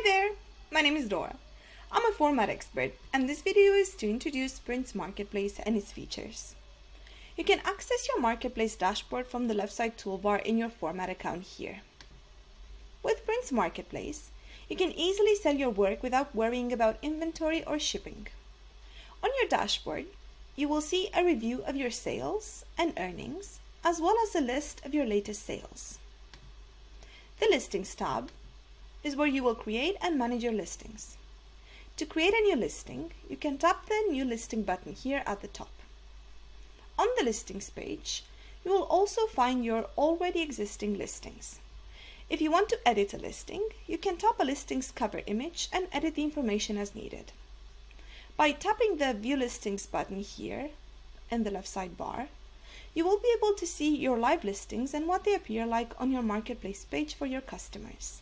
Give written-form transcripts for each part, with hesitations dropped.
there, my name is Dora. I'm a format expert and this video is to introduce Print's Marketplace and its features. You can access your Marketplace dashboard from the left side toolbar in your format account here. With Print's Marketplace, you can easily sell your work without worrying about inventory or shipping. On your dashboard, you will see a review of your sales and earnings, as well as a list of your latest sales. The Listings tab is where you will create and manage your listings. To create a new listing, you can tap the New Listing button here at the top. On the Listings page, you will also find your already existing listings. If you want to edit a listing, you can tap a listing's cover image and edit the information as needed. By tapping the View Listings button here in the left sidebar, you will be able to see your live listings and what they appear like on your Marketplace page for your customers.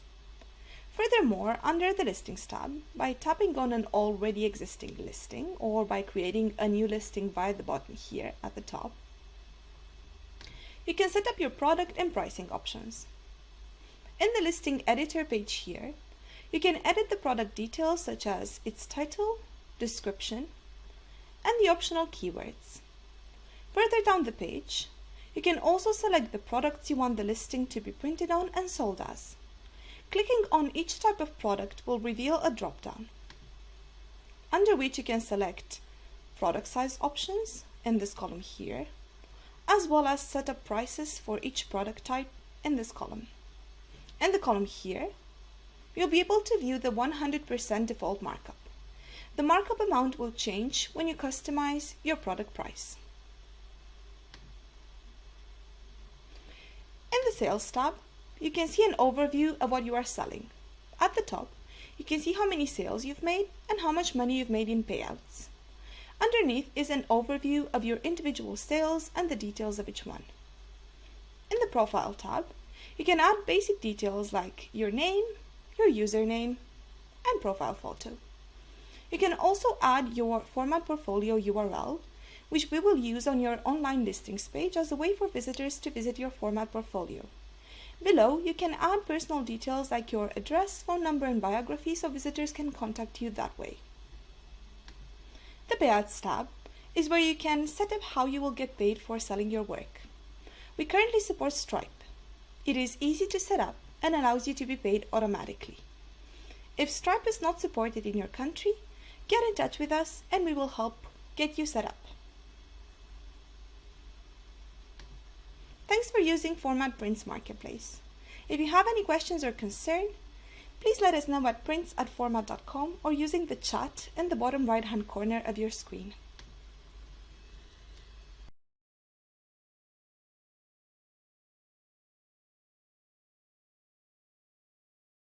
Furthermore, under the Listings tab, by tapping on an already existing listing or by creating a new listing via the button here at the top, you can set up your product and pricing options. In the Listing Editor page here, you can edit the product details such as its title, description, and the optional keywords. Further down the page, you can also select the products you want the listing to be printed on and sold as. Clicking on each type of product will reveal a drop-down, under which you can select product size options in this column here, as well as set up prices for each product type in this column. In the column here, you'll be able to view the 100% default markup. The markup amount will change when you customize your product price. In the Sales tab, you can see an overview of what you are selling. At the top, you can see how many sales you've made and how much money you've made in payouts. Underneath is an overview of your individual sales and the details of each one. In the Profile tab, you can add basic details like your name, your username, and profile photo. You can also add your format portfolio URL, which we will use on your online listings page as a way for visitors to visit your format portfolio. Below, you can add personal details like your address, phone number, and biography so visitors can contact you that way. The Payouts tab is where you can set up how you will get paid for selling your work. We currently support Stripe. It is easy to set up and allows you to be paid automatically. If Stripe is not supported in your country, get in touch with us and we will help get you set up. Thanks for using Format Print's Marketplace. If you have any questions or concern, please let us know at prints@format.com or using the chat in the bottom right-hand corner of your screen.